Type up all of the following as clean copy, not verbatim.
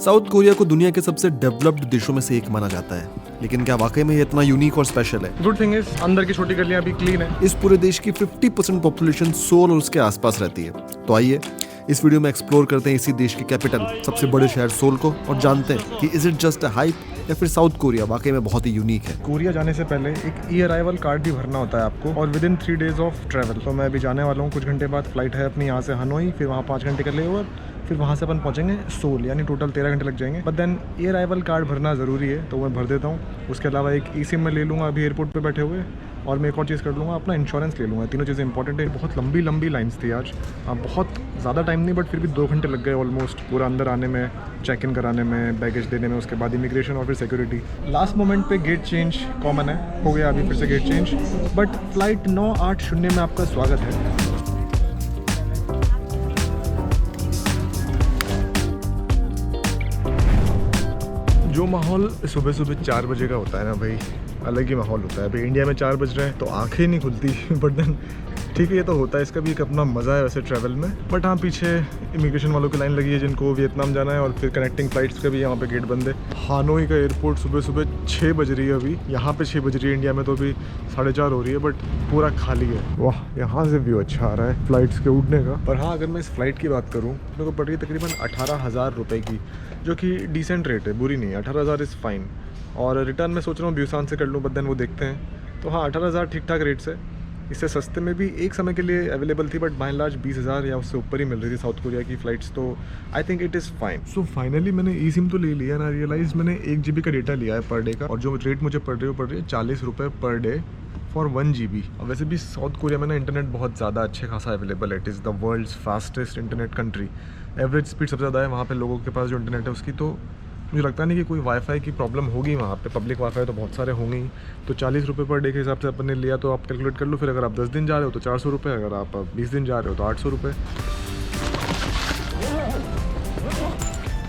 South Korea को दुनिया के सबसे डेवलप्ड देशों में से एक माना जाता है, लेकिन क्या वाकई में ये इतना यूनिक और स्पेशल है? गुड थिंग इज अंदर की छोटी गलियां भी क्लीन है। इस पूरे देश की 50% पॉपुलेशन सोल और उसके आसपास रहती है। तो आइए इस वीडियो में एक्सप्लोर करते हैं इसी देश की कैपिटल, सबसे बड़े शहर सोल को, और जानते हैं कि is it just a hype या फिर साउथ कोरिया वाकई में बहुत ही यूनिक है। कोरिया जाने से पहले एक ई अराइवल कार्ड भी भरना होता है आपको, और with in 3 days of travel. तो मैं अभी जाने वाला हूँ, कुछ घंटे बाद फ्लाइट है अपनी यहाँ से हनोई, फिर वहाँ 5 घंटे का लेओवर, फिर वहाँ से अपन पहुँचेंगे सोल, यानी टोटल 13 घंटे लग जाएंगे। But then e arrival card भरना ज़रूरी है, तो मैं भर देता हूँ। उसके अलावा एक ई सिम मैं ले लूँगा अभी एयरपोर्ट पे बैठे हुए, और मैं एक और चीज़ कर लूँगा, अपना इंश्योरेंस ले लूँगा। तीनों चीज़ें इंपॉर्टेंट है। बहुत लंबी लाइन्स थी आज, बहुत ज़्यादा टाइम नहीं, बट फिर भी 2 घंटे लग गए ऑलमोस्ट पूरा अंदर आने में, चेक इन कराने में, बैगेज देने में, उसके बाद इमिग्रेशन और फिर सिक्योरिटी। लास्ट मोमेंट पे गेट चेंज कॉमन है, हो गया अभी फिर से गेट चेंज। बट फ्लाइट 980 में आपका स्वागत है। जो माहौल सुबह 4 बजे का होता है ना भाई, अलग ही माहौल होता है। अभी इंडिया में 4 बज रहे हैं तो आंखें नहीं खुलती बट देन ठीक है, ये तो होता है, इसका भी एक अपना मज़ा है वैसे ट्रैवल में। बट हाँ, पीछे इमिग्रेशन वालों की लाइन लगी है जिनको वियतनाम जाना है, और फिर कनेक्टिंग फ्लाइट्स का भी यहाँ पे गेट बंद है। हानोई का एयरपोर्ट सुबह 6 बज रही है अभी, यहाँ पे 6 बज रही है, इंडिया में तो अभी 4:30 हो रही है, बट पूरा खाली है। वाह, यहाँ से व्यू अच्छा आ रहा है फ्लाइट्स के उड़ने का। पर हाँ, अगर मैं इस फ्लाइट की बात करूँ, मेरे को पड़ रही है तकरीबन 18,000 रुपये की, जो कि डिसेंट रेट है, बुरी नहीं है। 18,000 इज़ फाइन। और रिटर्न मैं सोच रहा हूँ ब्यूसान से कर लूँ, बट देन वो देखते हैं। तो हाँ, 18,000 ठीक ठाक रेट्स है। इससे सस्ते में भी एक समय के लिए अवेलेबल थी, बट बाय एंड लार्ज 20,000 या उससे ऊपर ही मिल रही थी साउथ कोरिया की फ़्लाइट्स। तो I think it is fine. So finally मैंने ई सिम तो ले लिया ना, रियलाइज़ मैंने 1 GB का डेटा लिया है पर डे का, और जो रेट मुझे पड़ रही है 40 रुपये पर डे फॉर 1 GB। वैसे भी साउथ कोरिया में ना इंटरनेट बहुत ज़्यादा अच्छे खासा अवेलेबल है। It is the world's fastest internet country. Average speed सबसे ज़्यादा है वहाँ पे लोगों के पास जो इंटरनेट है उसकी। तो मुझे लगता नहीं कि कोई वाईफाई की प्रॉब्लम होगी वहाँ पे। पब्लिक वाईफाई तो बहुत सारे होंगे ही। तो 40 रुपये पर डे के हिसाब से अपन ने लिया, तो आप कैलकुलेट कर लो। फिर अगर आप 10 दिन जा रहे हो तो 400 रुपये, अगर आप 20 दिन जा रहे हो तो 800 रुपये।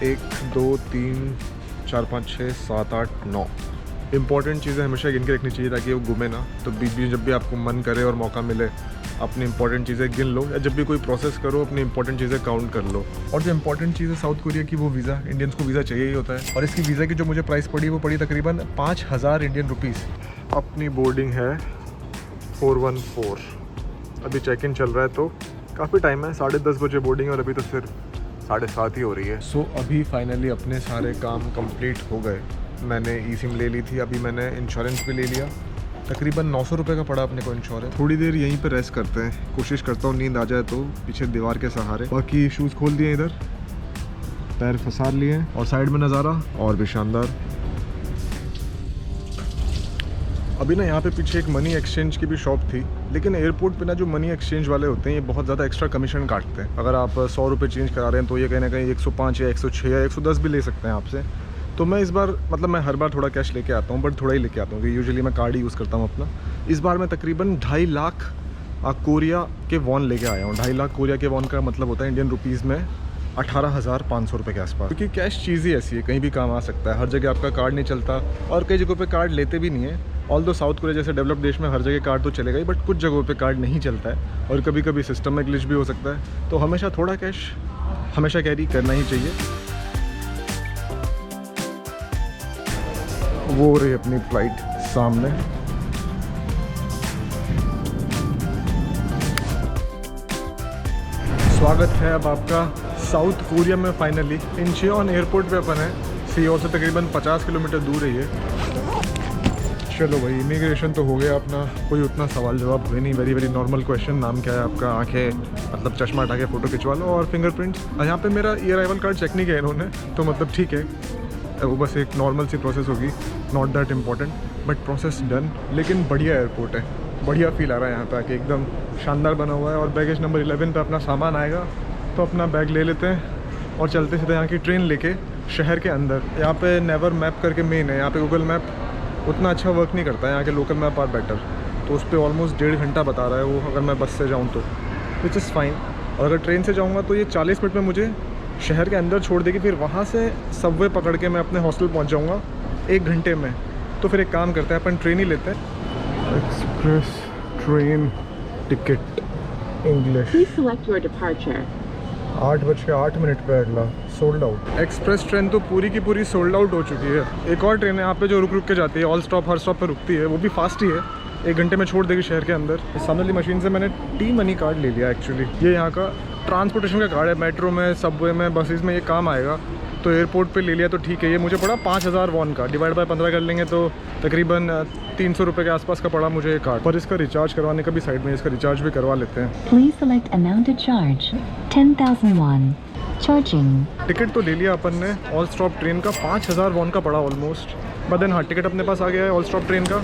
1 2 3 4 5 6 7 8 9 इंपॉर्टेंट चीज़ें हमेशा गिन के रखनी चाहिए ताकि वो गुमे ना। तो बीच बीच जब भी आपको मन करे और मौका मिले, अपनी इंपॉर्टेंट चीज़ें गिन लो, या जब भी कोई प्रोसेस करो अपनी इंपॉर्टेंट चीज़ें काउंट कर लो। और जो इंपॉर्टेंट चीज़ है साउथ कोरिया की, वो वीज़ा। इंडियंस को वीज़ा चाहिए ही होता है, और इसकी वीज़ा की जो मुझे प्राइस पड़ी वो पड़ी तकरीबन 5,000 इंडियन रुपीज़। अपनी बोर्डिंग है 414। अभी चेक इन चल रहा है, तो काफ़ी टाइम है। 10:30 बजे बोर्डिंग है और अभी तो सिर्फ 7:30 ही हो रही है। सो अभी फाइनली अपने सारे काम कंप्लीट हो गए। मैंने ई सिम ले ली थी, अभी मैंने इंश्योरेंस भी ले लिया। तकरीबन 900 रुपये का पड़ा अपने को इंश्योरेंस। थोड़ी देर यहीं पे रेस्ट करते हैं, कोशिश करता हूँ नींद आ जाए तो पीछे दीवार के सहारे। बाकी शूज़ खोल दिए, इधर पैर फंसा लिए, और साइड में नज़ारा और भी शानदार। अभी ना यहाँ पे पीछे एक मनी एक्सचेंज की भी शॉप थी, लेकिन एयरपोर्ट पे ना जो मनी एक्सचेंज वाले होते हैं ये बहुत ज़्यादा एक्स्ट्रा कमीशन काटते हैं। अगर आप 100 रुपये चेंज करा रहे हैं तो ये कहीं ना कहीं 105 या 106 या 110 भी ले सकते हैं आपसे। तो मैं इस बार, मतलब मैं हर बार थोड़ा कैश लेके आता हूँ, बट थोड़ा ही लेके आता हूँ, क्योंकि यूजुअली मैं कार्ड ही यूज़ करता हूँ अपना। इस बार मैं तकरीबन 2.5 लाख कोरिया के वॉन लेके आया हूँ। 2.5 लाख कोरिया के वॉन का मतलब होता है इंडियन रुपीज़ में 18,500 रुपये के आसपास। क्योंकि कैश चीज़ ही ऐसी है, कहीं भी काम आ सकता है। हर जगह आपका कार्ड नहीं चलता, और कई जगहों पे कार्ड लेते भी नहीं है। ऑल दो साउथ कोरिया जैसे डेवलप्ड देश में हर जगह कार्ड तो चलेगा ही, बट कुछ जगहों पे कार्ड नहीं चलता है, और कभी कभी सिस्टम में ग्लिच भी हो सकता है। तो हमेशा थोड़ा कैश हमेशा कैरी करना ही चाहिए। वो हो रही अपनी फ्लाइट सामने। स्वागत है अब आपका साउथ कोरिया में। फाइनली इंचियोन एयरपोर्ट पे अपन है। सीओल से तकरीबन 50 किलोमीटर दूर है ये। चलो भाई, इमिग्रेशन तो हो गया अपना, कोई उतना सवाल जवाब हुए नहीं। वेरी नॉर्मल क्वेश्चन, नाम क्या है आपका, आंखें मतलब चश्मा हटा के फ़ोटो खिंचवा लो, और फिंगरप्रिंट्स। यहाँ पे मेरा ई अराइवल कार्ड चेक नहीं किया इन्होंने, तो मतलब ठीक है, वो बस एक नॉर्मल सी प्रोसेस होगी, not that important, but process done. लेकिन बढ़िया एयरपोर्ट है, बढ़िया फील आ रहा है यहाँ पे आके, एकदम शानदार बना हुआ है। और बैगेज नंबर 11 पे अपना सामान आएगा, तो अपना बैग ले लेते हैं और चलते सीधे यहाँ की ट्रेन लेके शहर के अंदर। यहाँ पे नेवर मैप करके मेन है, यहाँ पे गूगल मैप उतना अच्छा वर्क नहीं करता है, यहाँ के लोकल मैप आर बेटर। तो उस पर ऑलमोस्ट 1.5 घंटा बता रहा है वो, अगर मैं बस से जाऊँ तो, विच इज़ फाइन। और अगर ट्रेन से जाऊँगा तो ये 40 मिनट में मुझे शहर के अंदर छोड़ देगी, फिर वहाँ से सबवे पकड़ के मैं अपने हॉस्टल पहुँच जाऊँगा 1 घंटे में। तो फिर एक काम करते हैं, अपन ट्रेन ही लेते हैं। Express train ticket English. 8:08 पे अगला सोल्ड आउट। एक्सप्रेस ट्रेन तो पूरी की पूरी सोल्ड आउट हो चुकी है। एक और ट्रेन है यहाँ पे जो रुक रुक के जाती है, ऑल स्टॉप हर स्टॉप पर रुकती है, वो भी फास्ट ही है, 1 घंटे में छोड़ देगी शहर के अंदर। इस सामने वाली मशीन से मैंने टी मनी कार्ड ले लिया एक्चुअली। ये यहाँ का ट्रांसपोर्टेशन का कार्ड है, मेट्रो में, सबवे में, बसेस में ये काम आएगा। तो एयरपोर्ट पे ले लिया तो ठीक है। ये मुझे पड़ा 5000 वॉन का, डिवाइड बाय 15 कर लेंगे तो तकरीबन 300 रुपये के आसपास का पड़ा मुझे ये कार्ड। पर इसका रिचार्ज करवाने का भी साइड में इसका रिचार्ज भी करवा लेते हैं। Please select amount to charge. 10,000 won. Charging. Ticket तो ले लिया अपन ने ऑल स्टॉप ट्रेन का, 5000 वॉन का पड़ा ऑलमोस्ट। बट देन हाँ, टिकट अपने पास आ गया है ऑल स्टॉप ट्रेन का।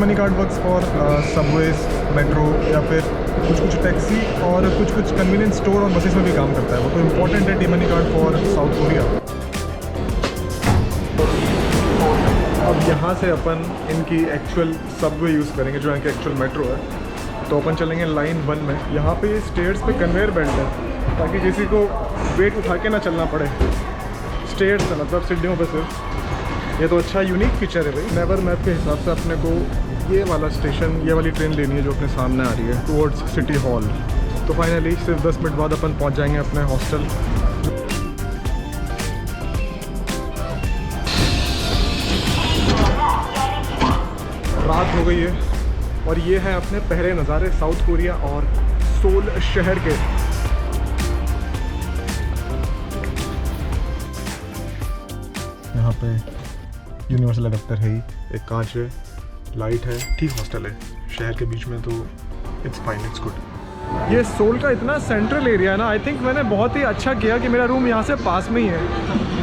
Money card works for subways, metro या फिर कुछ टैक्सी और कुछ कन्वीनियंस स्टोर और बसेस में भी काम करता है। वो तो इम्पोर्टेंट है T money card for south Korea. अब यहाँ से अपन इनकी एक्चुअल सबवे यूज़ करेंगे जो यहाँ की एक्चुअल मेट्रो है। तो अपन चलेंगे लाइन 1 में। यहाँ पे स्टेयर्स पे कन्वेयर बेल्ट है ताकि किसी को वेट उठा के ना चलना पड़े। स्टेयर्स है मतलब सीढ़ियों पे सिर्फ। ये तो अच्छा यूनिक फीचर है भाई। नेवर मैप के हिसाब से अपने को ये वाला स्टेशन, ये वाली ट्रेन लेनी है जो अपने सामने आ रही है टुवर्ड्स सिटी हॉल। तो फाइनली सिर्फ 10 मिनट बाद अपन पहुंच जाएंगे अपने हॉस्टल। रात हो गई है और ये है अपने पहले नज़ारे साउथ कोरिया और सोल शहर के। यहाँ पे यूनिवर्सल दफ्तर है ही, एक कांच है, लाइट है, ठीक हॉस्टल है शहर के बीच में। तो इट्स फाइन, इट्स गुड। ये सोल का इतना सेंट्रल एरिया है ना, आई थिंक मैंने बहुत ही अच्छा किया कि मेरा रूम यहाँ से पास में ही है।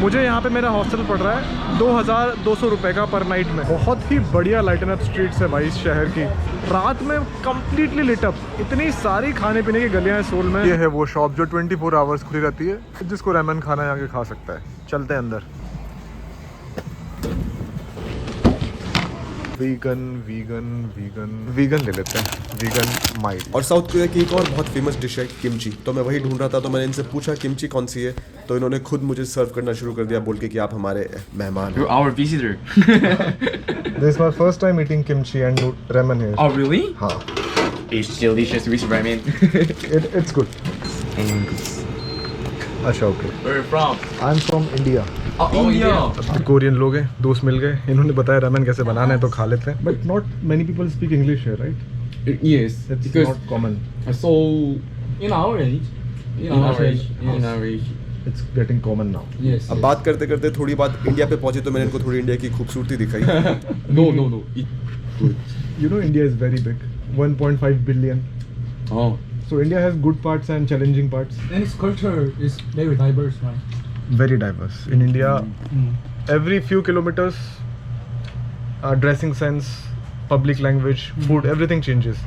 मुझे यहाँ पे मेरा हॉस्टल पड़ रहा है 2200 रुपये का पर नाइट में। बहुत ही बढ़िया लाइटन अप स्ट्रीट्स है भाई इस शहर की। रात में कम्प्लीटली लिट अप, इतनी सारी खाने पीने की गलियाँ हैं सोल में। ये है वो शॉप जो 24 आवर्स खुली रहती है, जिसको रेमन खाना है आके खा सकता है। चलते हैं अंदर। वीगन ले लेते हैं, वीगन माइल्ड। और साउथ कोरिया की एक और बहुत फेमस डिश है किमची। तो मैं वही ढूंढ रहा था, तो मैंने इनसे पूछा किमची कौन सी है, तो इन्होंने खुद मुझे सर्व करना शुरू कर दिया बोल के कि आप हमारे मेहमान हैं। You're our visitor. This is my first time eating kimchi and ramen here. Oh, really? हाँ, It's delicious with ramen. it's good. अच्छा, okay. Where are you from? I'm from India. Oh, India. Korean लोग हैं, दोस्त मिल गए, इन्होंने बताया ramen कैसे बनाना है तो खा लेते हैं। But not many people speak English here, right? Yes, It's because not common. so in our age, in our age, It's getting common now. yes. अब बात करते करते थोड़ी बात इंडिया पे पहुंची, तो मैंने इनको थोड़ी इंडिया की खूबसूरती दिखाई। No. It, You know India is very big, 1.5 billion. oh. So India has good parts and challenging parts. And its culture is very diverse, right? Very diverse. In India, every few kilometers, dressing sense, public language, food, everything changes.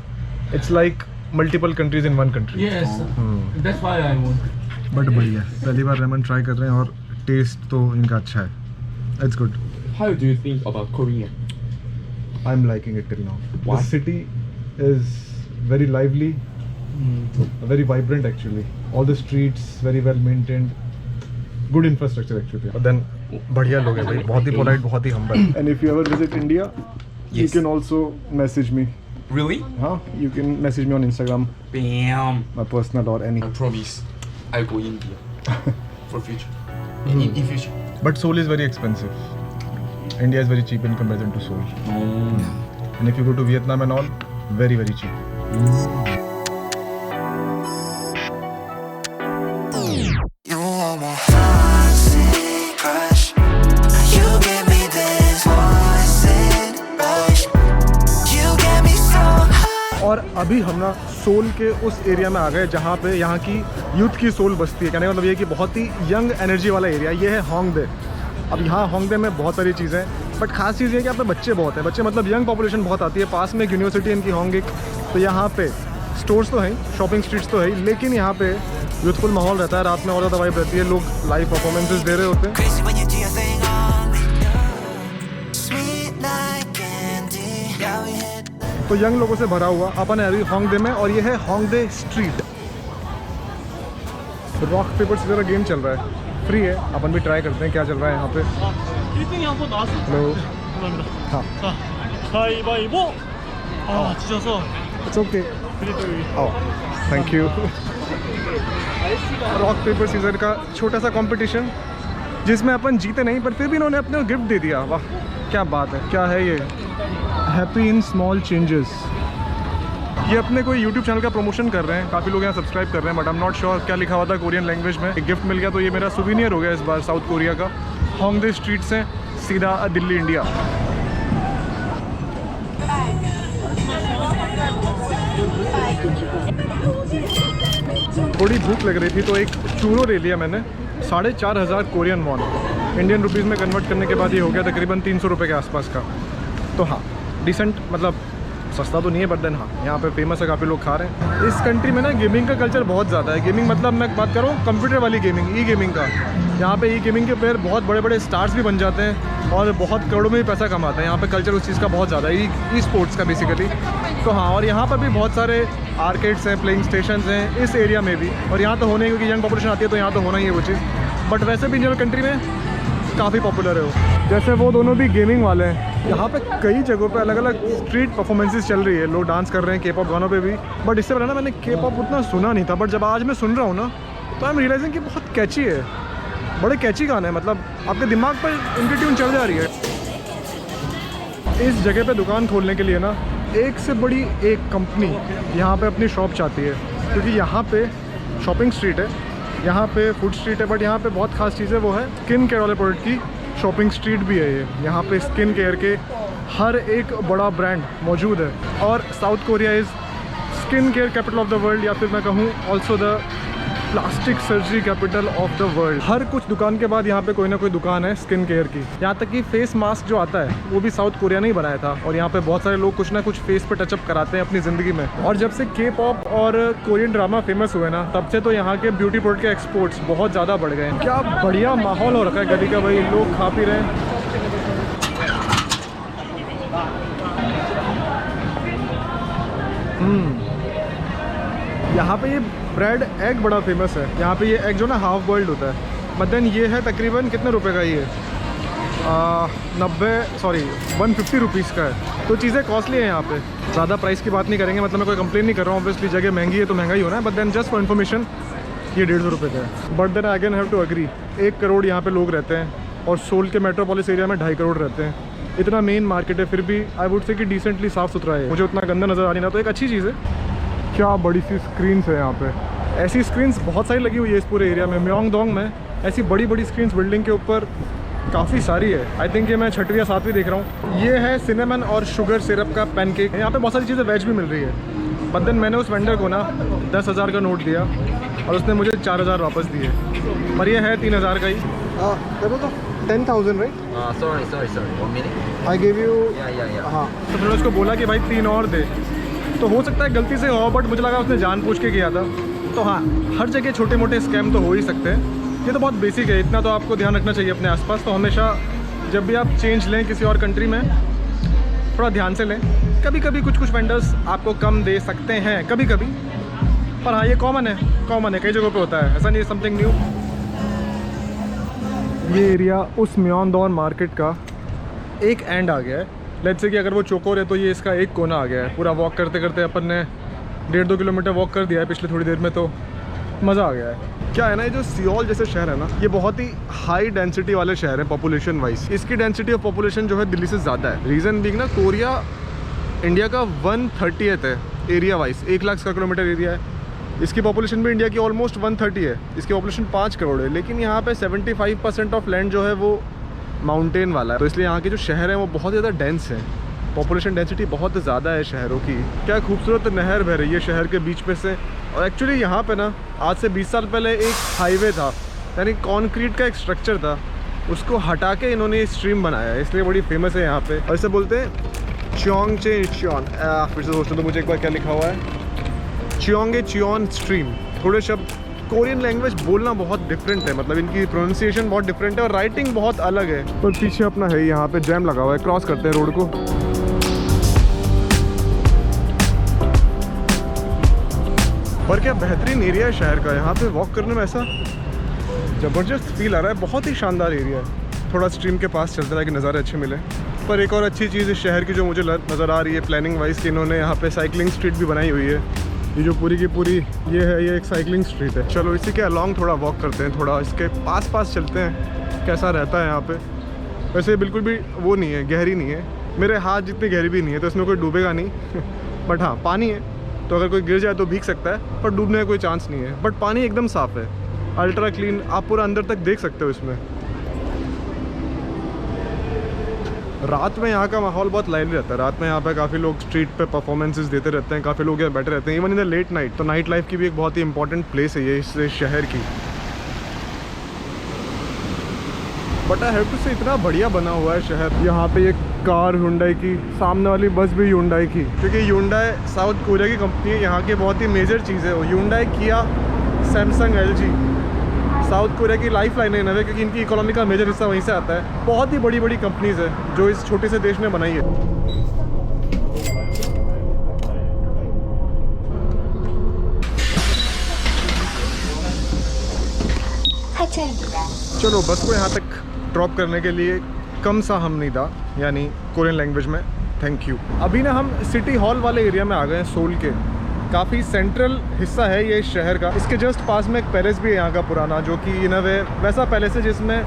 It's like multiple countries in one country. Yes, that's why I want. But बढ़िया, पहली बार Ramon try कर रहे हैं और test तो इनका अच्छा है। It's good. How do you think about Korea? I'm liking it till now. Why? The city is very lively, very vibrant actually. All the streets very well maintained. Good infrastructure actually. But then बढ़िया लोग हैं भाई, बहुत ही polite, बहुत ही humble. And if you ever visit India, you Yes. can also message me. Really? Huh? You can message me on Instagram, Bam! my personal or any. I promise, I'll go India for future. In future. But Seoul is very expensive. India is very cheap in comparison to Seoul. Oh. And if you go to Vietnam and all, very very cheap. You are my fancy crush. You give me this voiced rush. You get me so high. और अभी हम ना soul के उस area में आ गए जहाँ पे यहाँ की यूथ की सोल बसती है। कहने का मतलब ये है कि बहुत ही यंग एनर्जी वाला एरिया ये है होंगडे। अब यहाँ होंगडे में बहुत सारी चीज़ें हैं, बट खास चीज़ ये है कि यहाँ पे बच्चे बहुत हैं। बच्चे मतलब यंग पॉपुलेशन बहुत आती है। पास में एक यूनिवर्सिटी है इनकी होंगिक, तो यहाँ पे स्टोर्स तो हैं, शॉपिंग स्ट्रीट्स तो है, लेकिन यहाँ पे यूथफुल माहौल रहता है। रात में और ज़्यादा वाइब रहती है, लोग लाइव परफॉर्मेंसेस दे रहे होते हैं। Crazy when you do your thing on me. Sweet like candy. Yeah, we hit. तो यंग लोगों से भरा हुआ अपन है अभी होंगडे में, और ये है होंगडे स्ट्रीट। रॉक पेपर सीजर का गेम चल रहा है, फ्री है, अपन भी ट्राई करते हैं क्या चल रहा है यहाँ पे। 1등이 한번 나왔을 때 हेलो, 감사합니다. हाँ, 자, 가위바위보. 아, 지져서 it's okay. Thank you. Rock paper scissor का छोटा सा कंपटीशन जिसमें अपन जीते नहीं, पर फिर भी इन्होंने अपने गिफ्ट दे दिया। वाह क्या बात है। क्या है ये? Happy in small changes. ये अपने कोई यूट्यूब चैनल का प्रमोशन कर रहे हैं, काफ़ी लोग यहाँ सब्सक्राइब कर रहे हैं, but I am not sure क्या लिखा हुआ था कोरियन लैंग्वेज में। एक गिफ्ट मिल गया, तो ये मेरा सुवीनियर हो गया इस बार साउथ कोरिया का। होंगडे स्ट्रीट से सीधा दिल्ली इंडिया। थोड़ी भूख लग रही थी तो एक चूरो ले लिया मैंने। 4,500 कोरियन वॉन, इंडियन रुपीज़ में कन्वर्ट करने के बाद ये हो गया तकरीबन 300 रुपये के आसपास का। तो हाँ डिसेंट, मतलब सस्ता तो नहीं है, बट देन हाँ यहाँ पे फेमस है, काफ़ी लोग खा रहे हैं। इस कंट्री में ना गेमिंग का कल्चर बहुत ज़्यादा है। गेमिंग मतलब मैं बात कर रहा हूँ कंप्यूटर वाली गेमिंग, ई गेमिंग का। यहाँ पे ई गेमिंग के प्लेयर बहुत बड़े बड़े स्टार्स भी बन जाते हैं और बहुत करोड़ों में भी पैसा कमाते हैं। यहाँ पे कल्चर उस चीज़ का बहुत ज़्यादा है, ई स्पोर्ट्स का बेसिकली। तो हाँ, और यहाँ पर भी बहुत सारे आर्केड्स हैं, प्लेइंग स्टेशंस हैं इस एरिया में भी। और यहाँ तो होने ही, क्योंकि यंग पॉपुलेशन आती है तो यहाँ तो होना ही है वो चीज़। बट वैसे भी इंडियन कंट्री में काफ़ी पॉपुलर है वो। जैसे वो दोनों भी गेमिंग वाले हैं। यहाँ पे कई जगहों पे अलग अलग स्ट्रीट परफॉर्मेंसेस चल रही है, लोग डांस कर रहे हैं के पॉप गानों पे भी। बट इससे पहले ना मैंने के पॉप उतना सुना नहीं था, बट जब आज मैं सुन रहा हूँ ना तो आई एम रियलाइजिंग कि बहुत कैची है, बड़े कैची गाने हैं। मतलब आपके दिमाग पर इनकी ट्यून चढ़ जा रही है। इस जगह पे दुकान खोलने के लिए ना एक से बड़ी एक कंपनी यहाँ पे अपनी शॉप चाहती है, क्योंकि यहाँ पे शॉपिंग स्ट्रीट है, यहाँ पे फूड स्ट्रीट है, बट यहाँ पे बहुत खास चीज़ है, वो है स्किन केयर वाले प्रोडक्ट की शॉपिंग स्ट्रीट भी है ये। यहाँ पे स्किन केयर के हर एक बड़ा ब्रांड मौजूद है। और South Korea is skin care capital of the world, या फिर मैं कहूँ also the plastic surgery capital of the world. हर कुछ दुकान के बाद यहाँ पे कोई ना कोई दुकान है स्किन केयर की। यहाँ तक कि फेस मास्क जो आता है वो भी साउथ कोरिया ने ही बनाया था। और यहाँ पे बहुत सारे लोग कुछ ना कुछ फेस पे टचअप कराते हैं अपनी ज़िंदगी में। और जब से के पॉप और कोरियन ड्रामा फेमस हुए ना, तब से तो यहाँ के ब्यूटी प्रोडक्ट के एक्सपोर्ट्स बहुत ज़्यादा बढ़ गए हैं। क्या बढ़िया माहौल हो रखा है गली का भाई, लोग खा पी रहे हैं। यहाँ पे ये ब्रेड एग बड़ा फेमस है। यहाँ पे ये एग जो ना हाफ बॉइल्ड होता है, बट देन ये है तकरीबन कितने रुपए का? ये 150 रुपीज़ का है। तो चीज़ें कॉस्टली है यहाँ पे, ज़्यादा प्राइस की बात नहीं करेंगे। मतलब मैं कोई कंप्लेन नहीं कर रहा हूँ, ऑब्वियसली जगह महंगी है तो महंगा ही होना है, but then just for information ये 150 रुपये का है। But then I again have to agree, 1 crore यहाँ पे लोग रहते हैं और सोल के मेट्रोपोलिस एरिया में 2.5 करोड़ रहते हैं। इतना मेन मार्केट है, फिर भी आई वुड से कि डिसेंटली साफ़ सुथरा है। मुझे उतना गंदा नज़र आ रही ना, तो एक अच्छी चीज़ है। क्या बड़ी सी स्क्रीन्स है यहाँ पे। ऐसी स्क्रीन्स बहुत सारी लगी हुई है इस पूरे एरिया में। म्योंगडोंग में ऐसी बड़ी बड़ी स्क्रीन्स बिल्डिंग के ऊपर काफ़ी सारी है। आई थिंक ये मैं 6वीं या 7वीं देख रहा हूँ। ये है सिनेमन और शुगर सिरप का पैनकेक। यहाँ पे बहुत सारी चीज़ें वेज भी मिल रही है। बट देन मैंने उस वेंडर को ना 10,000 का नोट दिया और उसने मुझे 4,000 वापस दिए, पर ये है 3,000 का ही। 10,000 right? Sorry. 1 minute. I give you. Yeah. हाँ, तो मैंने उसको बोला कि भाई 3 और दे। तो हो सकता है गलती से हो, बट मुझे लगा उसने जानबूझ के किया था। तो हाँ, हर जगह छोटे मोटे स्कैम तो हो ही सकते हैं। ये तो बहुत बेसिक है, इतना तो आपको ध्यान रखना चाहिए अपने आसपास। तो हमेशा जब भी आप चेंज लें किसी और कंट्री में, थोड़ा ध्यान से लें। कभी कभी कुछ वेंडर्स आपको कम दे सकते हैं, कभी कभी, पर हाँ ये कॉमन है, कई जगहों पे होता है, ऐसा नहीं है समथिंग न्यू। ये एरिया उस म्योंगडोंग मार्केट का एक एंड आ गया है। लेट्स से कि अगर वो चोकोर है तो ये इसका एक कोना आ गया है। पूरा वॉक करते करते अपन ने 1.5-2 किलोमीटर वॉक कर दिया है पिछले थोड़ी देर में, तो मज़ा आ गया है। क्या है ना, ये जो सियोल जैसे शहर है ना, ये बहुत ही हाई डेंसिटी वाले शहर है पॉपुलेशन वाइज। इसकी डेंसिटी ऑफ पॉपुलेशन जो है दिल्ली से ज़्यादा है। रीज़न बीइंग ना, कोरिया इंडिया का 130th है area wise, 1 lakh square kilometre area है। इसकी पॉपुलेशन भी इंडिया की ऑलमोस्ट 130 है। इसकी पॉपुलेशन 5 करोड़ है, लेकिन यहाँ पे 75% ऑफ लैंड जो है वो माउंटेन वाला है। तो इसलिए यहाँ के जो शहर हैं वो बहुत ज़्यादा डेंस हैं। पॉपुलेशन डेंसिटी बहुत ज़्यादा है शहरों की। क्या खूबसूरत नहर बह रही है शहर के बीच में से। और एक्चुअली यहाँ पे ना आज से 20 साल पहले एक हाईवे था, यानी कॉन्क्रीट का एक स्ट्रक्चर था, उसको हटा के इन्होंने स्ट्रीम बनाया है, इसलिए बड़ी फेमस है यहाँ पे। और इसे बोलते हैं च्योंगचेचियोन। फिर से सोचते तो मुझे एक बार क्या लिखा हुआ है, च्योंगचेचियोन स्ट्रीम। थोड़े शब्द कोरियन लैंग्वेज बोलना बहुत डिफरेंट है, मतलब इनकी प्रोनाउंसिएशन बहुत डिफरेंट है और राइटिंग बहुत अलग है। पर पीछे अपना है, यहाँ पे जैम लगा हुआ है, क्रॉस करते हैं रोड को। और क्या बेहतरीन एरिया है शहर का। यहाँ पे वॉक करने में ऐसा ज़बरदस्त फील आ रहा है, बहुत ही शानदार एरिया है। थोड़ा स्ट्रीम के पास चलते रहा कि नज़ारे अच्छे मिले। पर एक और अच्छी चीज़ इस शहर की जो मुझे नज़र आ रही है प्लानिंग वाइज कि इन्होंने यहाँ पे साइकिलिंग स्ट्रीट भी बनाई हुई है। ये जो पूरी की पूरी ये एक साइकिलिंग स्ट्रीट है। चलो इसी के अलॉन्ग थोड़ा वॉक करते हैं, थोड़ा इसके पास चलते हैं कैसा रहता है यहाँ पे। वैसे बिल्कुल भी वो नहीं है, गहरी नहीं है, मेरे हाथ जितनी गहरी भी नहीं है, तो इसमें कोई डूबेगा नहीं बट हाँ पानी है, तो अगर कोई गिर जाए तो भीग सकता है, पर डूबने का कोई चांस नहीं है। बट पानी एकदम साफ़ है, अल्ट्रा क्लीन, आप पूरा अंदर तक देख सकते हो इसमें। रात में यहाँ का माहौल बहुत लाइवली रहता है। रात में यहाँ पे काफ़ी लोग स्ट्रीट पे परफॉर्मेंसेस देते रहते हैं, काफ़ी लोग यहाँ बैठे रहते हैं, even in the late night. तो नाइट लाइफ की भी एक बहुत ही इंपॉर्टेंट प्लेस है ये इस शहर की। बट आई हैव टू से इतना बढ़िया बना हुआ है शहर। यहाँ पे एक कार हुंडई की, सामने वाली बस भी हुंडई की, क्योंकि हुंडई साउथ कोरिया की कंपनी है, यहाँ की बहुत ही मेजर चीज़ है वो। हुंडई, किया, सैमसंग, LG साउथ कोरिया की लाइफ लाइन है नवे, क्योंकि इनकी इकोनॉमी का मेजर हिस्सा वहीं से आता है। बहुत ही बड़ी बड़ी कंपनीज है जो इस छोटे से देश ने बनाई है। चलो बस को यहाँ तक ड्रॉप करने के लिए कम सा हमनिदा, यानी कोरियन लैंग्वेज में थैंक यू। अभी ना हम सिटी हॉल वाले एरिया में आ गए हैं सोल के। काफ़ी सेंट्रल हिस्सा है ये इस शहर का। इसके जस्ट पास में एक पैलेस भी है यहाँ का पुराना, जो कि इन वे वैसा पैलेस है जिसमें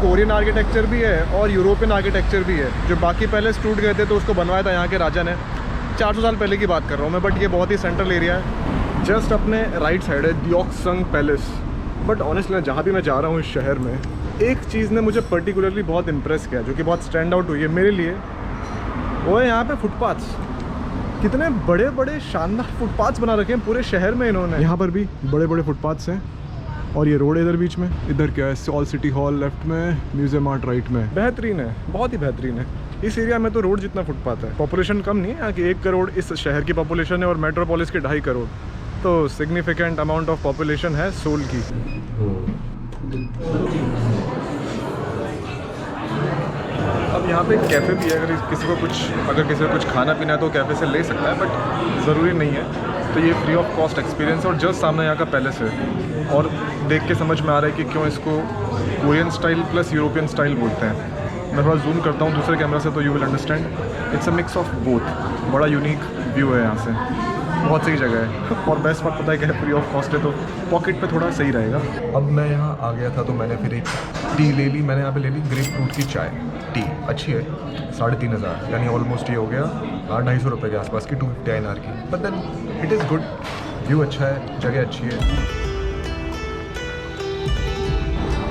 कोरियन आर्किटेक्चर भी है और यूरोपियन आर्किटेक्चर भी है। जो बाकी पैलेस टूट गए थे तो उसको बनवाया था यहाँ के राजा ने, 400 साल पहले की बात कर रहा हूँ मैं। बट ये बहुत ही सेंट्रल एरिया है। जस्ट अपने राइट साइड है द्योकसंग पैलेस। बट ऑनेस्टली जहाँ भी मैं जा रहा हूँ इस शहर में, एक चीज़ ने मुझे पर्टिकुलरली बहुत इंप्रेस किया, जो कि बहुत स्टैंड आउट हुई है मेरे लिए, वो है यहाँ पे फुटपाथ्स। कितने बड़े बड़े शानदार फुटपाथ्स बना रखे हैं पूरे शहर में इन्होंने। यहाँ पर भी बड़े बड़े फुटपाथ्स हैं और ये रोड इधर बीच में। इधर क्या है, ऑल सिटी हॉल लेफ्ट में, म्यूजियम आर्ट राइट में। बेहतरीन है, बहुत ही बेहतरीन है। इस एरिया में तो रोड जितना फुटपाथ है। पॉपुलेशन कम नहीं है यहाँ की, 1 करोड़ इस शहर की पॉपुलेशन है और मेट्रोपोलिस की 2.5 करोड़, तो सिग्निफिकेंट अमाउंट ऑफ पॉपुलेशन है सोल की। अब यहाँ पे एक कैफ़े भी है, अगर किसी को कुछ खाना पीना है तो कैफ़े से ले सकता है, बट ज़रूरी नहीं है। तो ये फ्री ऑफ कॉस्ट एक्सपीरियंस है। और जस्ट सामने यहाँ का पैलेस है और देख के समझ में आ रहा है कि क्यों इसको Korean style plus European style बोलते हैं। मैं थोड़ा जूम करता हूँ दूसरे कैमरा से तो you will understand, it's a mix of both. बड़ा यूनिक व्यू है यहाँ से, बहुत सही जगह है। और बेस्ट बात पता है क्या है, फ्री ऑफ कॉस्ट है तो पॉकेट पे थोड़ा सही रहेगा। अब मैं यहाँ आ गया था तो मैंने फिर एक टी ले ली। मैंने यहाँ पे ले ली ग्रेप फ्रूट की चाय। टी अच्छी है, 3,500, यानी ऑलमोस्ट ये हो गया 250 रुपये के आसपास की, 250 INR की। But then it is good, view अच्छा है, जगह अच्छी है।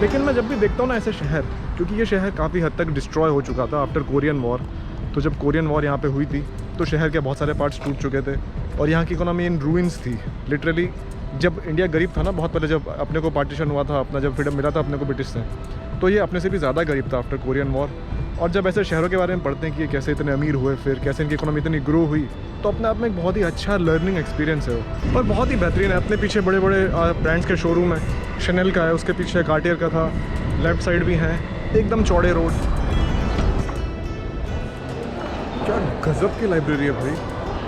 लेकिन मैं जब भी देखता हूँ ना ऐसे शहर, क्योंकि ये शहर काफ़ी हद तक डिस्ट्रॉय हो चुका था आफ्टर कोरियन वॉर। तो जब कोरियन वॉर यहाँ पे हुई थी तो शहर के बहुत सारे पार्ट्स टूट चुके थे और यहाँ की इकोनॉमी इन रूइंस थी लिटरली। जब इंडिया गरीब था ना, बहुत पहले जब अपने को पार्टीशन हुआ था, अपना जब फ्रीडम मिला था अपने को ब्रिटिश से, तो ये अपने से भी ज़्यादा गरीब था आफ्टर कोरियन वॉर। और जब ऐसे शहरों के बारे में पढ़ते हैं कि ये कैसे इतने अमीर हुए, फिर कैसे इनकी इकोनॉमी इतनी ग्रो हुई, तो अपने आप में एक बहुत ही अच्छा लर्निंग एक्सपीरियंस है वो। और बहुत ही बेहतरीन है। अपने पीछे बड़े बड़े ब्रांड्स के शोरूम है, शनेल का है, उसके पीछे कार्टियर का था, लेफ्ट साइड भी हैं, एकदम चौड़े रोड। क्या गजब की लाइब्रेरी है भाई,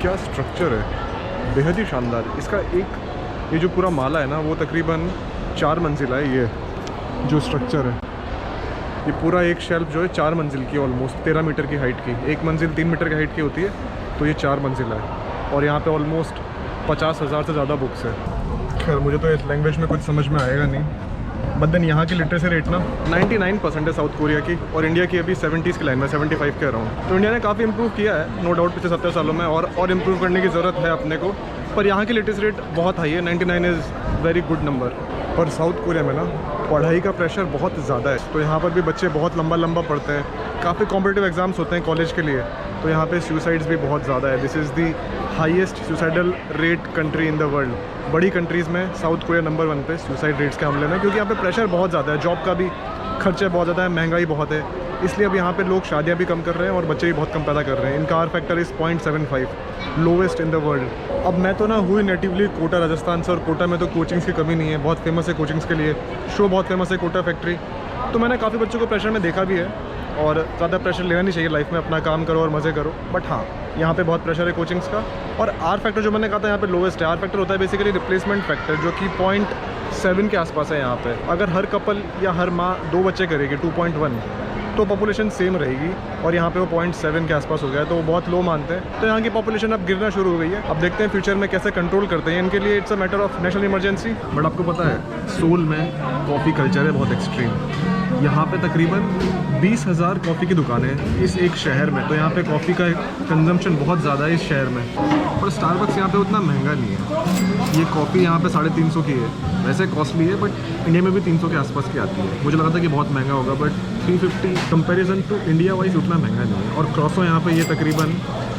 क्या स्ट्रक्चर है, बेहद ही शानदार। इसका एक ये जो पूरा माला है ना, वो तकरीबन 4 मंजिला है। ये जो स्ट्रक्चर है, ये पूरा एक शेल्फ जो है 4 मंजिल की, ऑलमोस्ट 13 मीटर की हाइट की। एक मंजिल 3 मीटर की हाइट की होती है, तो ये 4 मंजिला है। और यहाँ पे ऑलमोस्ट 50,000 से ज़्यादा बुक्स है। खैर मुझे तो इस लैंग्वेज में कुछ समझ में आएगा नहीं, बट देन यहाँ की लिटरेसी रेट ना 99% है साउथ कोरिया की, और इंडिया की अभी 70s की लाइन में, 75 के अराउंड। तो इंडिया ने काफ़ी इंप्रूव किया है नो डाउट पिछले 70 सालों में, और इम्प्रूव करने की ज़रूरत है अपने को। पर यहाँ की लिटरेसी रेट बहुत हाई है, 99 इज़ वेरी गुड नंबर। पर साउथ कोरिया में ना पढ़ाई का प्रेशर बहुत ज़्यादा है, तो यहाँ पर भी बच्चे बहुत लंबा पढ़ते हैं। काफ़ी कॉम्पिटिटिव एग्जाम्स होते हैं कॉलेज के लिए, तो यहाँ पे सुसाइड्स भी बहुत ज़्यादा है। This is the highest suicidal rate country in the world. बड़ी कंट्रीज़ में साउथ कोरिया नंबर 1 पे सुसाइड रेट्स के मामले में, क्योंकि यहाँ पे प्रेशर बहुत ज़्यादा है, जॉब का भी खर्चे बहुत ज़्यादा है, महंगाई बहुत है। इसलिए अब यहाँ पे लोग शादियाँ भी कम कर रहे हैं और बच्चे भी बहुत कम पैदा कर रहे हैं। इनका r factor is 0.75, lowest in the world. अब मैं तो ना हुई नेटिवली कोटा राजस्थान से, और कोटा में तो कोचिंग्स की कमी नहीं है, बहुत फेमस है कोचिंग्स के लिए। शो बहुत फेमस है कोटा फैक्ट्री। तो मैंने काफ़ी बच्चों को प्रेशर में देखा भी है, और ज़्यादा प्रेशर लेना नहीं चाहिए लाइफ में, अपना काम करो और मज़े करो। बट हाँ, यहाँ पे बहुत प्रेशर है कोचिंग्स का। और आर फैक्टर जो मैंने कहा था यहाँ पे लोवेस्ट है। आर फैक्टर होता है बेसिकली रिप्लेसमेंट फैक्टर, जो कि 0.7 के आसपास है यहाँ पे। अगर हर कपल या हर माँ 2 बच्चे करेगी 2.1, तो पॉपुलेशन सेम रहेगी और यहाँ पे वो 0.7 के आसपास हो गया है, तो वो बहुत लो मानते हैं। तो यहाँ की पॉपुलेशन अब गिरना शुरू हो गई है। अब देखते हैं फ्यूचर में कैसे कंट्रोल करते हैं। इनके लिए it's a matter of national emergency. But आपको पता है सोल में कॉफ़ी कल्चर है बहुत एक्सट्रीम। यहाँ पे तकरीबन 20,000 कॉफ़ी की दुकानें हैं इस एक शहर में। तो यहाँ पे कॉफ़ी का कंजम्पशन बहुत ज़्यादा है इस शहर में। और स्टारबक्स यहाँ पे उतना महंगा नहीं है। ये कॉफ़ी यहाँ पे 350 की है, वैसे कॉस्टली है बट इंडिया में भी 300 के आसपास की आती है। मुझे लगा था कि बहुत महंगा होगा but 350 comparison to India wise उतना महंगा नहीं है। और क्रॉसो यहाँ पे ये तकरीबन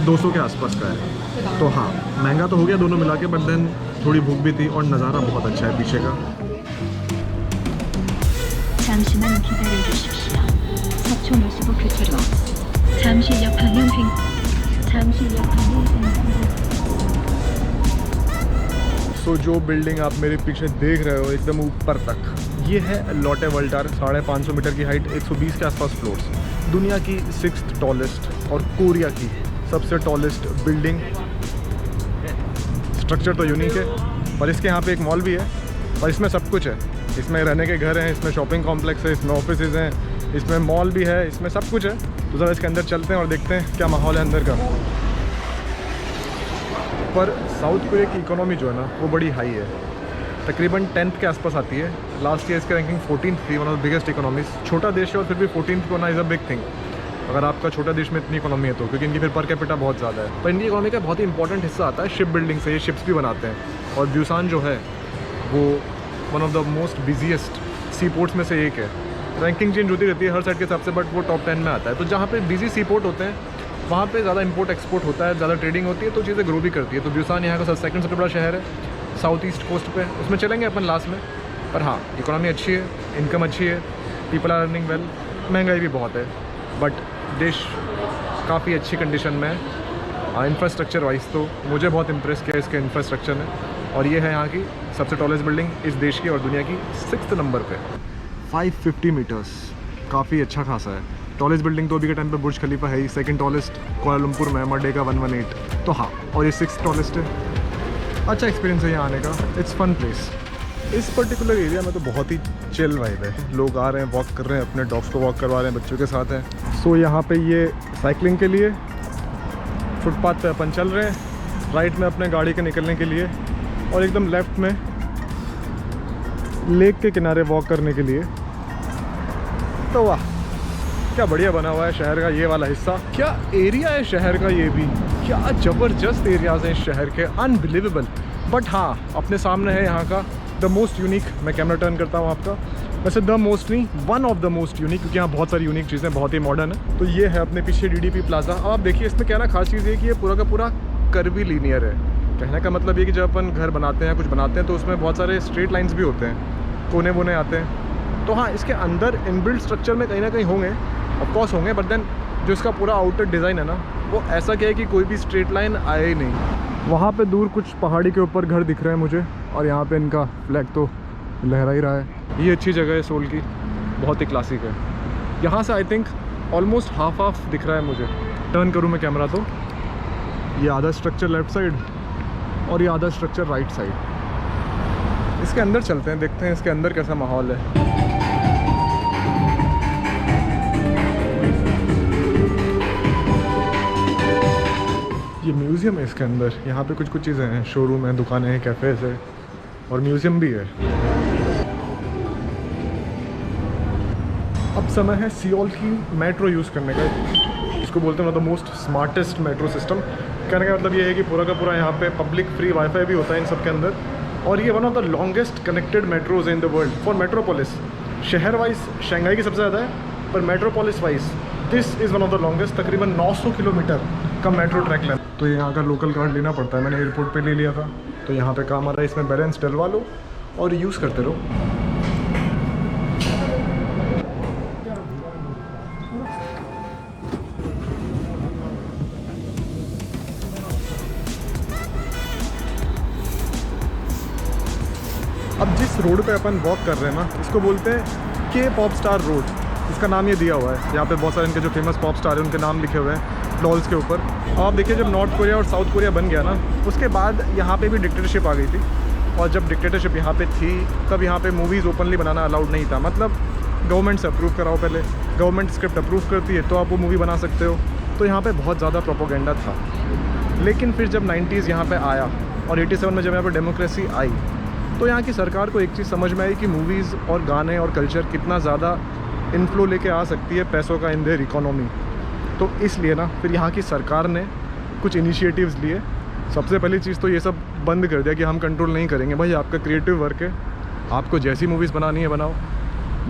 200 के आसपास का है। तो हाँ, महंगा तो हो गया दोनों मिला के, बट देन थोड़ी भूख भी थी और नज़ारा बहुत अच्छा है पीछे का। 잠시만 기다려주십시오. 서초 노스북 교차로. 잠시 옆 방향 सो जो बिल्डिंग आप मेरे पीछे देख रहे हो एकदम ऊपर तक, ये है लॉटे वोल्टार। 550 मीटर की हाइट, 120 के आसपास फ्लोर्स। दुनिया की 6th टॉलेस्ट और कोरिया की सबसे टॉलेस्ट बिल्डिंग। स्ट्रक्चर तो यूनिक है, और इसके यहाँ पे एक मॉल भी है और इसमें सब कुछ है। इसमें रहने के घर हैं, इसमें शॉपिंग कॉम्प्लेक्स है, इसमें ऑफिसेज हैं, इसमें मॉल भी है, इसमें सब कुछ है। तो ज़रा इसके अंदर चलते हैं और देखते हैं क्या माहौल है अंदर का। पर साउथ कोरिया की इकोनॉमी जो है ना वो बड़ी हाई है, तकरीबन 10th के आसपास आती है। लास्ट ईयर इसकी रैंकिंग 14th थी, one of the biggest economies. छोटा देश है और फिर भी 14th को ना इज़ अ बिग थिंग अगर आपका छोटा देश में इतनी इकोनॉमी है तो, क्योंकि इनकी फिर पर कैपिटा बहुत ज़्यादा है। पर इनकी इकोनॉमी का बहुत ही इंपॉर्टेंट हिस्सा आता है शिप बिल्डिंग से। ये शिप्स भी बनाते हैं और ब्यूसान जो है वो one of the most busiest sea ports में से एक है। रैंकिंग चेंज होती रहती है हर साइड के हिसाब से, बट वो टॉप 10 में आता है। तो जहाँ पे बिजी सी पोर्ट होते हैं वहाँ पे ज़्यादा इंपोर्ट एक्सपोर्ट होता है, ज़्यादा ट्रेडिंग होती है, तो चीज़ें ग्रो भी करती है। तो ब्यूसान यहाँ का सेकंड सबसे बड़ा शहर है साउथ ईस्ट कोस्ट पे, उसमें चलेंगे अपन लास्ट में। पर हाँ, इकोनॉमी अच्छी है, इनकम अच्छी है, पीपल आर अर्निंग वेल। महंगाई भी बहुत है बट देश काफ़ी अच्छी कंडीशन में है। इंफ्रास्ट्रक्चर वाइज तो मुझे बहुत इंप्रेस किया इसके इंफ्रास्ट्रक्चर ने। और ये है यहाँ की सबसे टॉलेस्ट बिल्डिंग इस देश की और दुनिया की 6th नंबर पे। 550 मीटर्स, काफ़ी अच्छा खासा है। टॉलेस्ट बिल्डिंग तो अभी के टाइम पे बुर्ज खलीफा है ही, सेकंड टॉलेस्ट कोलालमपुर में मर्डेका 118। तो हाँ, और ये 6th टॉलेस्ट है। अच्छा एक्सपीरियंस है यहाँ आने का, इट्स फन प्लेस। इस पर्टिकुलर एरिया में तो बहुत ही चिल वाइब है। लोग आ रहे हैं, वॉक कर रहे हैं, अपने डॉग्स को वॉक करवा रहे हैं, बच्चों के साथ हैं। सो यहाँ पे ये साइकिलिंग के लिए फुटपाथ पे अपन चल रहे हैं, राइट में अपने गाड़ी के निकलने के लिए, और एकदम लेफ्ट में लेक के किनारे वॉक करने के लिए। तो वाह, क्या बढ़िया बना हुआ है शहर का ये वाला हिस्सा। क्या एरिया है शहर का, ये भी क्या ज़बरदस्त एरियाज़ हैं इस शहर के, अनबिलीवेबल। बट हाँ, अपने सामने है यहाँ का द मोस्ट यूनिक। मैं कैमरा टर्न करता हूँ आपका, वैसे द मोस्ट नहीं, one of the most unique, क्योंकि यहाँ बहुत सारी यूनिक चीज़ें, बहुत ही मॉडर्न है। तो ये है अपने पीछे DDP प्लाजा। अब आप देखिए इसमें क्या ना खास चीज़ ये कि ये पूरा का पूरा कर्वी लीनियर है। कहने का मतलब ये कि जब अपन घर बनाते हैं, कुछ बनाते हैं, तो उसमें बहुत सारे स्ट्रेट लाइन्स भी होते हैं, कोने वोने आते हैं। तो हाँ, इसके अंदर इनबिल्ट स्ट्रक्चर में कहीं ना कहीं होंगे, ऑफकोर्स होंगे, बट देन जो इसका पूरा आउटर डिज़ाइन है ना वो ऐसा क्या है कि कोई भी स्ट्रेट लाइन आए ही नहीं। वहाँ पे दूर कुछ पहाड़ी के ऊपर घर दिख रहे हैं मुझे, और यहाँ पे इनका फ्लैग तो लहरा ही रहा है। ये अच्छी जगह है सोल की, बहुत ही क्लासिक है। यहाँ से आई थिंक ऑलमोस्ट हाफ दिख रहा है मुझे। टर्न करूँ मैं कैमरा तो ये आधा स्ट्रक्चर लेफ़्ट साइड और ये आधा स्ट्रक्चर राइट साइड। इसके अंदर चलते हैं, देखते हैं इसके अंदर कैसा माहौल है। ये म्यूज़ियम है इसके अंदर, यहाँ पे कुछ चीज़ें हैं, शोरूम है, दुकानें हैं, कैफ़ेज़ है और म्यूज़ियम भी है। अब समय है सियोल की मेट्रो यूज़ करने का। इसको बोलते हैं the most smartest metro system. कहने का मतलब ये है कि पूरा का पूरा यहाँ पे पब्लिक फ्री वाईफाई भी होता है इन सब के अंदर, और ये one of the longest connected metros in the world for metropolis. शहर वाइज शंघाई की सबसे ज़्यादा है, पर metropolis wise this is one of the longest. तकरीबन 900 किलोमीटर का मेट्रो ट्रैक लेंथ। तो यहाँ का लोकल कार्ड लेना पड़ता है, मैंने एयरपोर्ट पे ले लिया था, तो यहाँ पे काम आ रहा है। इसमें बैलेंस डलवा लो और यूज़ करते रहो। अब जिस रोड पे अपन वॉक कर रहे हैं ना, इसको बोलते हैं के पॉप स्टार रोड। इसका नाम ये दिया हुआ है। यहाँ पे बहुत सारे इनके जो फेमस पॉप स्टार हैं उनके नाम लिखे हुए हैं वॉल्स के ऊपर। अब आप देखिए, जब नॉर्थ कोरिया और साउथ कोरिया बन गया ना, उसके बाद यहाँ पे भी डिक्टेटरशिप आ गई थी। और जब डिक्टेटरशिप यहाँ पे थी तब यहाँ पे मूवीज़ ओपनली बनाना अलाउड नहीं था। मतलब गवर्नमेंट से अप्रूव कराओ पहले, गवर्नमेंट स्क्रिप्ट अप्रूव करती है तो आप वो मूवी बना सकते हो। तो यहाँ पे बहुत ज़्यादा प्रोपोगेंडा था। लेकिन फिर जब 90s यहाँ पे आया और 87 में जब यहाँ पे डेमोक्रेसी आई, तो यहाँ की सरकार को एक चीज़ समझ में आई कि मूवीज़ और गाने और कल्चर कितना ज़्यादा इन्फ्लो लेके आ सकती है पैसों का इन देयर इकोनॉमी। तो इसलिए ना फिर यहाँ की सरकार ने कुछ इनिशिएटिव्स लिए। सबसे पहली चीज़ तो ये सब बंद कर दिया कि हम कंट्रोल नहीं करेंगे, भाई आपका क्रिएटिव वर्क है, आपको जैसी मूवीज़ बनानी है बनाओ,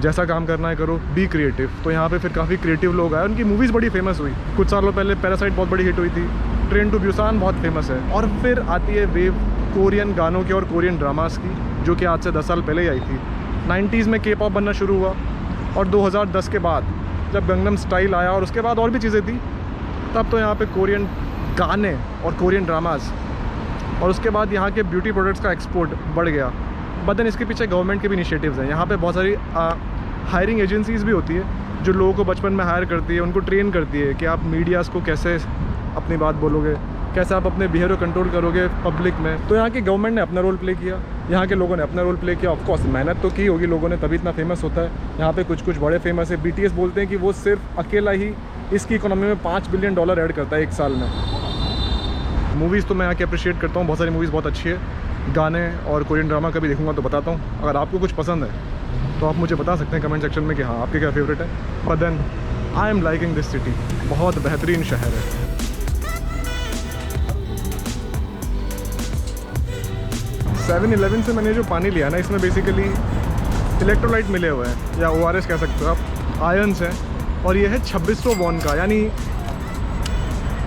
जैसा काम करना है करो, बी क्रिएटिव। तो यहाँ पे फिर काफ़ी क्रिएटिव लोग आए, उनकी मूवीज़ बड़ी फेमस हुई। कुछ सालों पहले पैरासाइट बहुत बड़ी हिट हुई थी, ट्रेन टू ब्यूसान बहुत फेमस है। और फिर आती है वेव कोरियन गानों की और कोरियन ड्रामास की, जो कि आज से 10 साल पहले ही आई थी। 90s में के पॉप बनना शुरू हुआ और 2010 के बाद जब गंगनम स्टाइल आया और उसके बाद और भी चीज़ें थी, तब तो यहाँ पे कोरियन गाने और कोरियन ड्रामास, और उसके बाद यहाँ के ब्यूटी प्रोडक्ट्स का एक्सपोर्ट बढ़ गया। बट इसके पीछे गवर्नमेंट के भी इनिशिएटिव्स हैं। यहाँ पे बहुत सारी हायरिंग एजेंसीज़ भी होती है जो लोगों को बचपन में हायर करती है, उनको ट्रेन करती है कि आप मीडियाज़ को कैसे अपनी बात बोलोगे, कैसे आप अपने बिहेवियर कंट्रोल करोगे पब्लिक में। तो यहाँ की गवर्नमेंट ने अपना रोल प्ले किया, यहाँ के लोगों ने अपना रोल प्ले किया। ऑफकोर्स मेहनत तो की होगी लोगों ने, तभी इतना फेमस होता है। यहाँ पे कुछ बड़े फेमस है। BTS बोलते हैं कि वो सिर्फ अकेला ही इसकी इकोनॉमी में $5 बिलियन ऐड करता है एक साल में। मूवीज़ तो मैं यहाँ की अप्रिशिएट करता हूँ, बहुत सारी मूवीज़ बहुत अच्छी है। गाने और कोरियन ड्रामा कभी देखूँगा तो बताता हूँ। अगर आपको कुछ पसंद है तो आप मुझे बता सकते हैं कमेंट सेक्शन में कि हाँ आपके क्या फेवरेट है। But then I am liking this city, बहुत बेहतरीन शहर है। 7-Eleven से मैंने जो पानी लिया ना, इसमें बेसिकली इलेक्ट्रोलाइट मिले हुए हैं, या ORS कह सकते हो आप, आयन्स हैं। और ये है 2600 वॉन का, यानी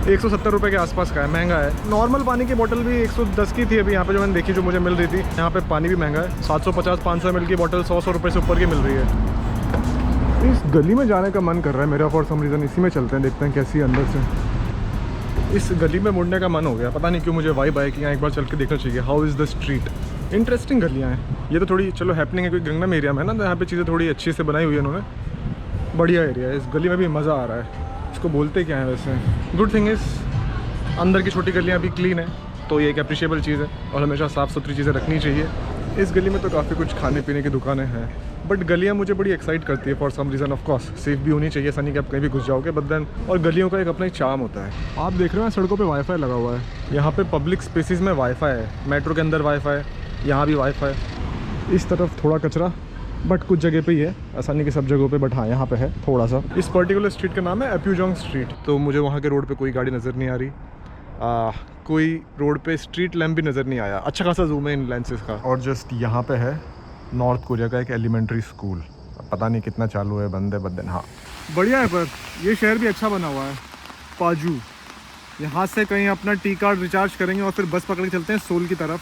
170 रुपये के आसपास का है। महंगा है। नॉर्मल पानी की बोतल भी 110 की थी अभी यहाँ पे जो मैंने देखी, जो मुझे मिल रही थी। यहाँ पे पानी भी महंगा है, 750-500 ml की बोतल 100 रुपये से ऊपर की मिल रही है। इस गली में जाने का मन कर रहा है मेरा फॉर सम रीज़न। इसी में चलते हैं, देखते हैं कैसी है अंदर से। इस गली में मुड़ने का मन हो गया, पता नहीं क्यों मुझे वाइब आया कि यहाँ एक बार चल के देखना चाहिए। How is the street. Interesting गलियाँ हैं ये तो, थोड़ी चलो हैपनिंग है क्योंकि गंगनम एरिया में है ना, तो यहाँ पे चीज़ें थोड़ी अच्छी से बनाई हुई है इन्होंने। बढ़िया एरिया है, इस गली में भी मज़ा आ रहा है। इसको बोलते क्या है वैसे। गुड थिंग इज़ अंदर की छोटी गलियाँ भी क्लीन है, तो ये एक अप्रिशिएबल चीज़ है और हमेशा साफ़ सुथरी चीज़ें रखनी चाहिए। इस गली में तो काफ़ी कुछ खाने पीने की दुकानें हैं, बट गलियाँ मुझे बड़ी एक्साइट करती है for some reason. Of course safe भी होनी चाहिए, ऐसा नहीं कि आप कहीं भी घुस जाओगे, बट देन और गलियों का एक अपना ही चार्म होता है। आप देख रहे हो सड़कों पे वाईफाई लगा हुआ है। यहाँ पे पब्लिक स्पेसेस में वाईफाई है, मेट्रो के अंदर वाईफाई, यहाँ भी वाईफाई। इस तरफ थोड़ा कचरा, बट कुछ जगह पे ही है, ऐसा नहीं कि सब जगहों पे, बट हाँ यहाँ पे है थोड़ा सा। इस पर्टिकुलर स्ट्रीट का नाम है अप्यूजोंग स्ट्रीट। तो मुझे वहाँ के रोड पे कोई गाड़ी नज़र नहीं आ रही, कोई रोड पे स्ट्रीट लैम्प भी नज़र नहीं आया। अच्छा खासा जूम है इन लेंसेज का। और जस्ट यहाँ पे है नॉर्थ कोरिया का एक एलिमेंट्री स्कूल। पता नहीं कितना चालू है, बंद है, बदन। हाँ बढ़िया है, पर ये शहर भी अच्छा बना हुआ है। पाजू यहाँ से कहीं अपना टी कार्ड रिचार्ज करेंगे और फिर बस पकड़ के चलते हैं सोल की तरफ।